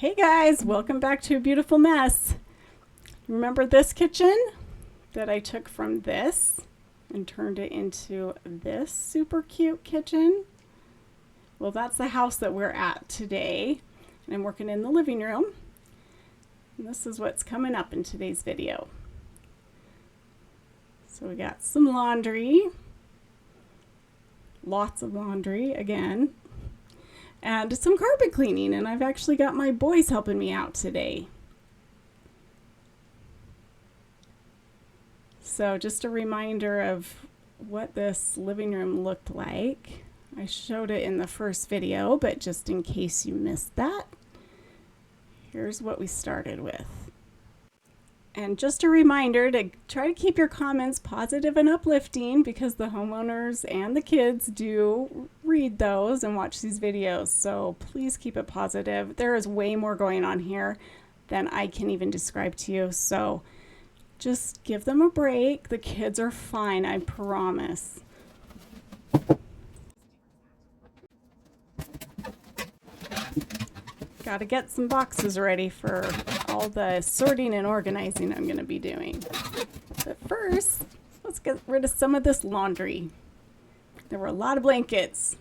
Hey guys, welcome back to A Beautiful Mess. Remember this kitchen that I took from this and turned it into this super cute kitchen? Well, that's the house that we're at today. And I'm working in the living room. And this is what's coming up in today's video. So we got some laundry, lots of laundry again, and some carpet cleaning, and I've actually got my boys helping me out today. So just a reminder of what this living room looked like. I showed it in the first video, but just in case you missed that, here's what we started with. And just a reminder to try to keep your comments positive and uplifting, because the homeowners and the kids do read those and watch these videos. So please keep it positive. There is way more going on here than I can even describe to you. So just give them a break. The kids are fine, I promise. Got to get some boxes ready for all the sorting and organizing I'm going to be doing. But first, let's get rid of some of this laundry. There were a lot of blankets,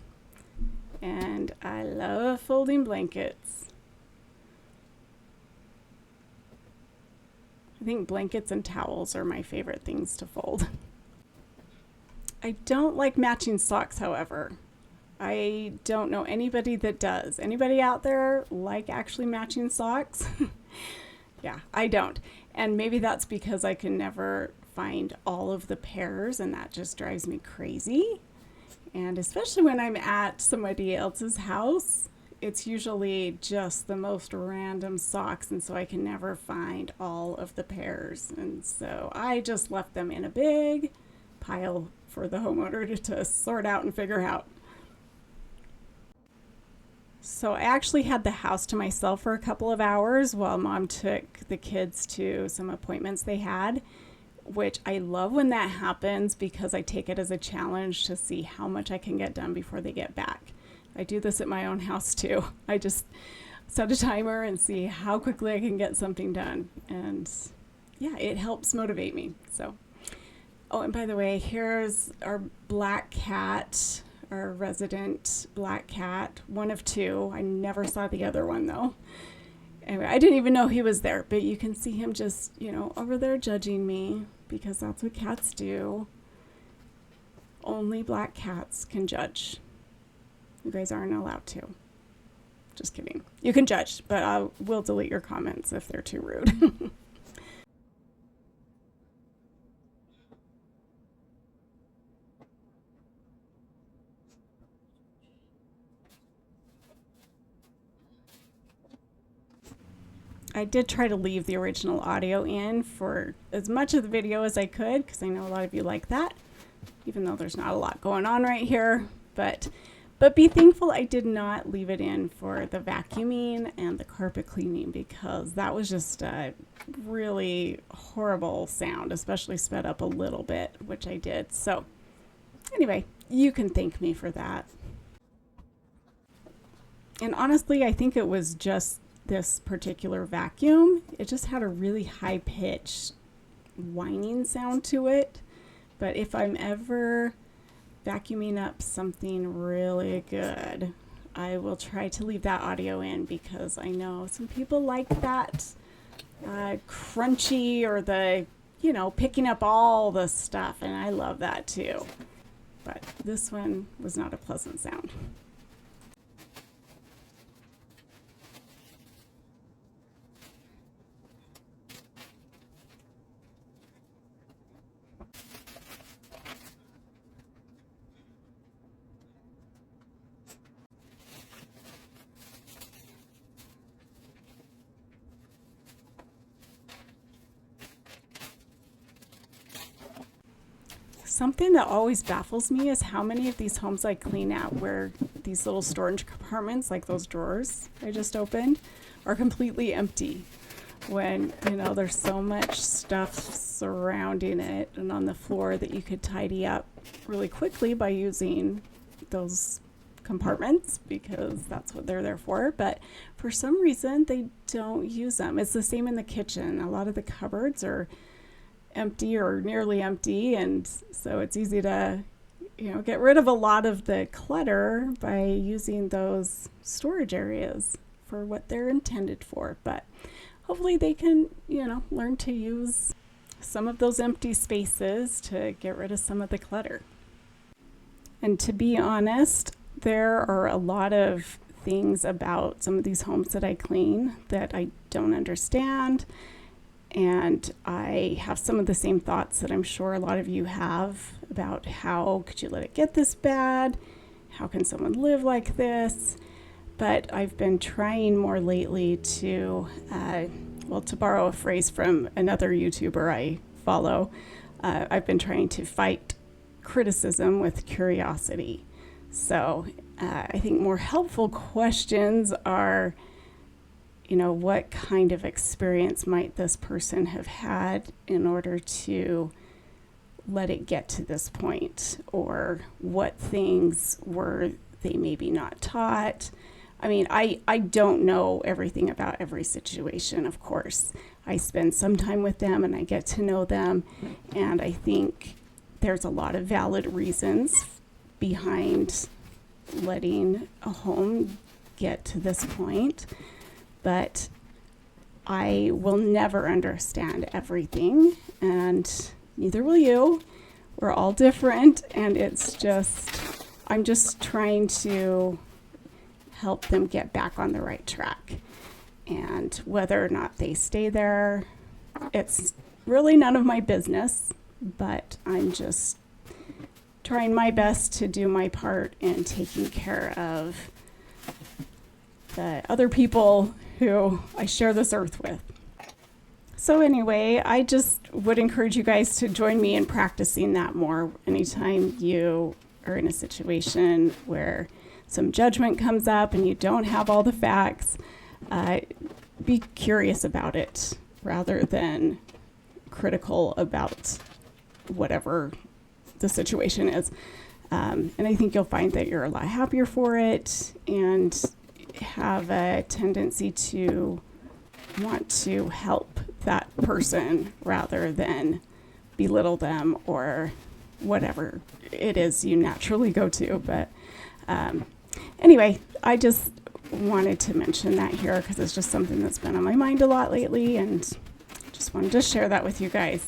and I love folding blankets. I think blankets and towels are my favorite things to fold. I don't like matching socks, however. I don't know anybody that does. Anybody out there like actually matching socks? Yeah, I don't. And maybe that's because I can never find all of the pairs, and that just drives me crazy. And especially when I'm at somebody else's house, it's usually just the most random socks, and so I can never find all of the pairs. And so I just left them in a big pile for the homeowner to sort out and figure out. So I actually had the house to myself for a couple of hours while Mom took the kids to some appointments they had, which I love when that happens because I take it as a challenge to see how much I can get done before they get back. I do this at my own house too. I just set a timer and see how quickly I can get something done. And yeah, it helps motivate me. So, oh, and by the way, here's our black cat. Our resident black cat, one of two. I never saw the other one though. Anyway, I didn't even know he was there, but you can see him just, over there judging me, because that's what cats do. Only black cats can judge. You guys aren't allowed to. Just kidding. You can judge, but I will delete your comments if they're too rude. I did try to leave the original audio in for as much of the video as I could, because I know a lot of you like that, even though there's not a lot going on right here. But be thankful I did not leave it in for the vacuuming and the carpet cleaning, because that was just a really horrible sound, especially sped up a little bit, which I did. So anyway, you can thank me for that. And honestly, I think it was just this particular vacuum. It just had a really high-pitched whining sound to it. But if I'm ever vacuuming up something really good, I will try to leave that audio in, because I know some people like that crunchy, or the, picking up all the stuff, and I love that too. But this one was not a pleasant sound. Something that always baffles me is how many of these homes I clean out where these little storage compartments, like those drawers I just opened, are completely empty, when, there's so much stuff surrounding it and on the floor that you could tidy up really quickly by using those compartments because that's what they're there for. But for some reason, they don't use them. It's the same in the kitchen. A lot of the cupboards are empty or nearly empty, and so it's easy to get rid of a lot of the clutter by using those storage areas for what they're intended for. But hopefully they can learn to use some of those empty spaces to get rid of some of the clutter. And to be honest, there are a lot of things about some of these homes that I clean that I don't understand. And I have some of the same thoughts that I'm sure a lot of you have about how could you let it get this bad? How can someone live like this? But I've been trying more lately to borrow a phrase from another YouTuber I follow, I've been trying to fight criticism with curiosity. So I think more helpful questions are, what kind of experience might this person have had in order to let it get to this point? Or what things were they maybe not taught? I mean, I don't know everything about every situation, of course. I spend some time with them and I get to know them. And I think there's a lot of valid reasons behind letting a home get to this point. But I will never understand everything, and neither will you. We're all different, and I'm just trying to help them get back on the right track. And whether or not they stay there, it's really none of my business, but I'm just trying my best to do my part in taking care of the other people who I share this earth with. So anyway, I just would encourage you guys to join me in practicing that more. Anytime you are in a situation where some judgment comes up and you don't have all the facts, be curious about it rather than critical about whatever the situation is. And I think you'll find that you're a lot happier for it and have a tendency to want to help that person rather than belittle them or whatever it is you naturally go to. But anyway, I just wanted to mention that here because it's just something that's been on my mind a lot lately, and just wanted to share that with you guys.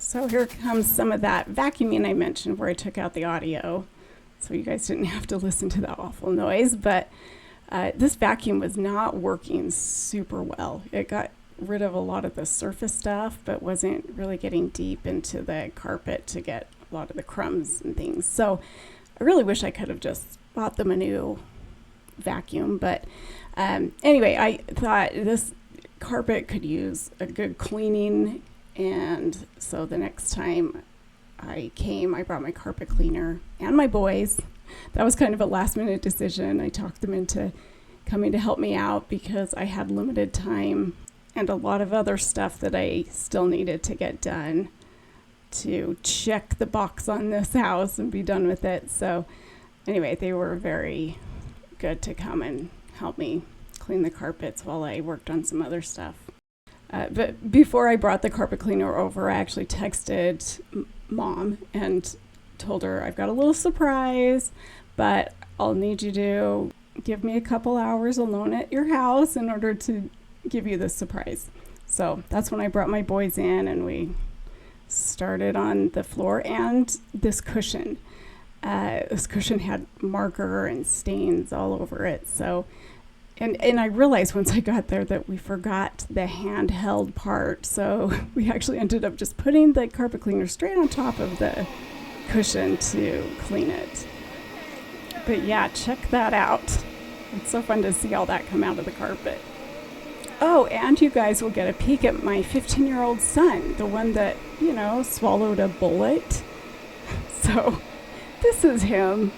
So here comes some of that vacuuming I mentioned where I took out the audio, so you guys didn't have to listen to that awful noise. But this vacuum was not working super well. It got rid of a lot of the surface stuff, but wasn't really getting deep into the carpet to get a lot of the crumbs and things. So I really wish I could have just bought them a new vacuum. But anyway, I thought this carpet could use a good cleaning. And so the next time I came, I brought my carpet cleaner and my boys. That was kind of a last minute decision. I talked them into coming to help me out because I had limited time and a lot of other stuff that I still needed to get done to check the box on this house and be done with it. So anyway, they were very good to come and help me clean the carpets while I worked on some other stuff. But before I brought the carpet cleaner over, I actually texted Mom and told her, I've got a little surprise, but I'll need you to give me a couple hours alone at your house in order to give you this surprise. So that's when I brought my boys in and we started on the floor and this cushion. This cushion had marker and stains all over it. So And I realized once I got there that we forgot the handheld part. So we actually ended up just putting the carpet cleaner straight on top of the cushion to clean it. But yeah, check that out. It's so fun to see all that come out of the carpet. Oh, and you guys will get a peek at my 15-year-old son, the one that, swallowed a bullet. So this is him.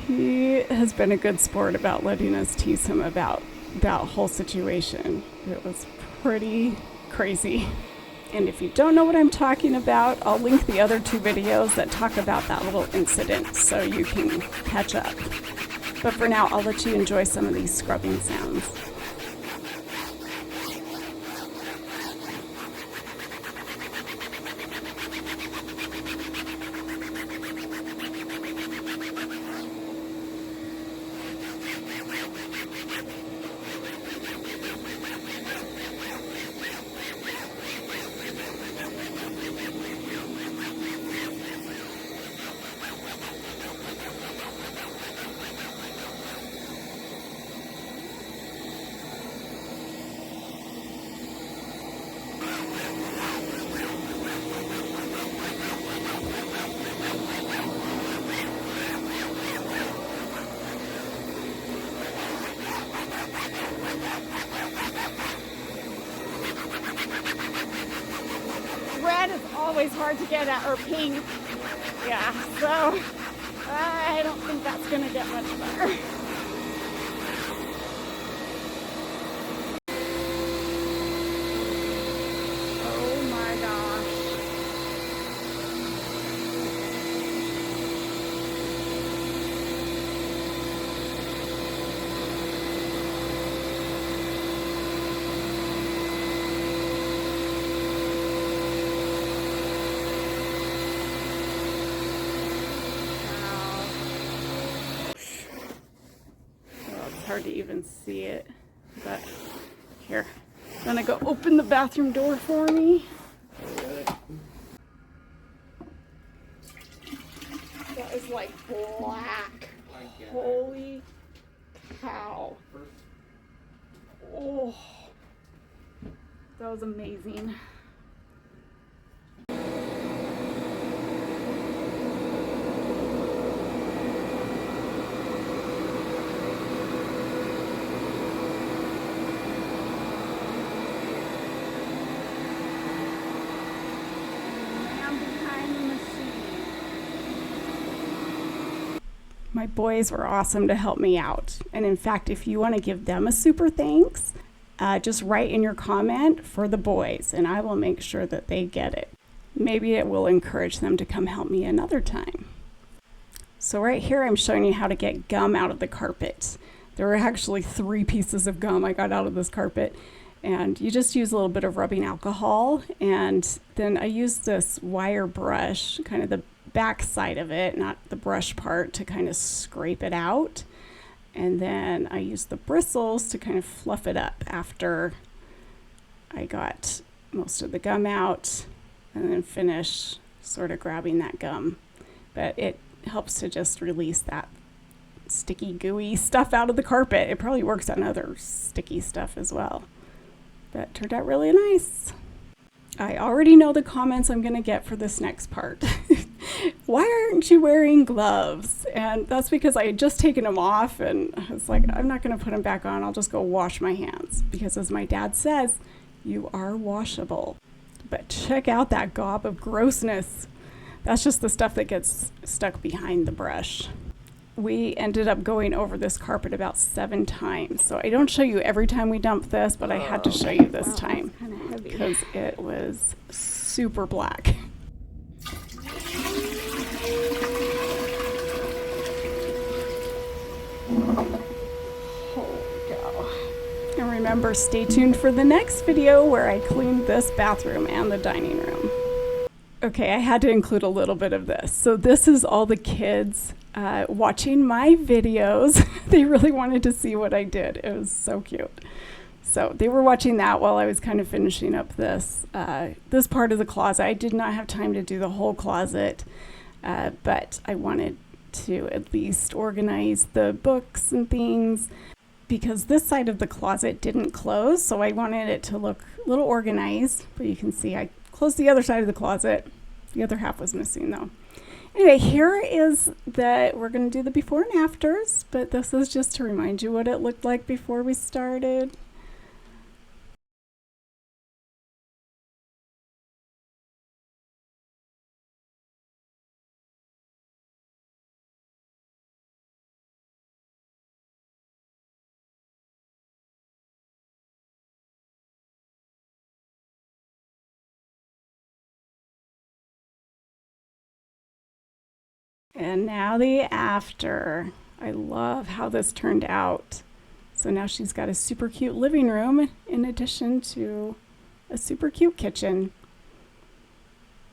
He has been a good sport about letting us tease him about that whole situation. It was pretty crazy. And if you don't know what I'm talking about, I'll link the other 2 videos that talk about that little incident so you can catch up. But for now, I'll let you enjoy some of these scrubbing sounds. Red is always hard to get at, or pink. Yeah, so I don't think that's going to get much better. Oh my gosh. Hard to even see it, but here, gonna go open the bathroom door for me. That is like black. Holy cow. Oh, that was amazing. My boys were awesome to help me out. And in fact, if you want to give them a super thanks, just write in your comment for the boys and I will make sure that they get it. Maybe it will encourage them to come help me another time. So right here, I'm showing you how to get gum out of the carpet. There were actually 3 pieces of gum I got out of this carpet. And you just use a little bit of rubbing alcohol. And then I use this wire brush, kind of the back side of it, not the brush part, to kind of scrape it out. And then I use the bristles to kind of fluff it up after I got most of the gum out, and then finish sort of grabbing that gum. But it helps to just release that sticky, gooey stuff out of the carpet. It probably works on other sticky stuff as well. But it turned out really nice. I already know the comments I'm going to get for this next part. Why aren't you wearing gloves? And that's because I had just taken them off and I was like, I'm not going to put them back on. I'll just go wash my hands. Because as my dad says, you are washable. But check out that gob of grossness. That's just the stuff that gets stuck behind the brush. We ended up going over this carpet about 7 times. So I don't show you every time we dump this, but I had to show you this time because it was super black. Holy cow. And remember, stay tuned for the next video where I cleaned this bathroom and the dining room. Okay, I had to include a little bit of this. So this is all the kids watching my videos. They really wanted to see what I did. It was so cute. So they were watching that while I was kind of finishing up this part of the closet. I did not have time to do the whole closet, but I wanted to at least organize the books and things because this side of the closet didn't close, so I wanted it to look a little organized. But you can see I closed the other side of the closet. The other half was missing though. Anyway, here is we're going to do the before and afters, but this is just to remind you what it looked like before we started. And now the after. I love how this turned out. So now she's got a super cute living room in addition to a super cute kitchen.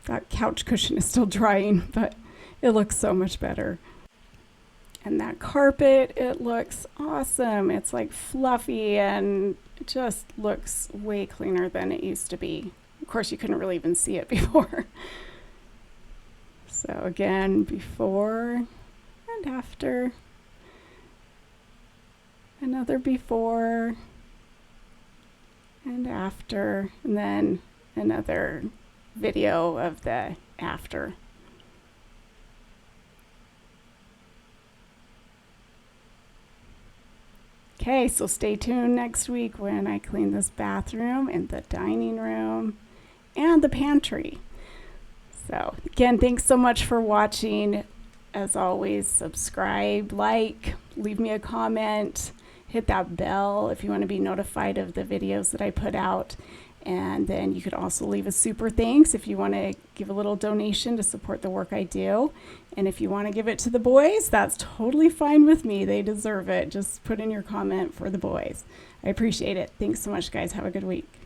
That couch cushion is still drying, but it looks so much better. And that carpet, it looks awesome. It's like fluffy and it just looks way cleaner than it used to be. Of course, you couldn't really even see it before. So again, before and after. Another before and after, and then another video of the after. Okay, so stay tuned next week when I clean this bathroom and the dining room and the pantry. So again, thanks so much for watching. As always, subscribe, like, leave me a comment, hit that bell if you want to be notified of the videos that I put out. And then you could also leave a super thanks if you want to give a little donation to support the work I do. And if you want to give it to the boys, that's totally fine with me. They deserve it. Just put in your comment for the boys. I appreciate it. Thanks so much, guys. Have a good week.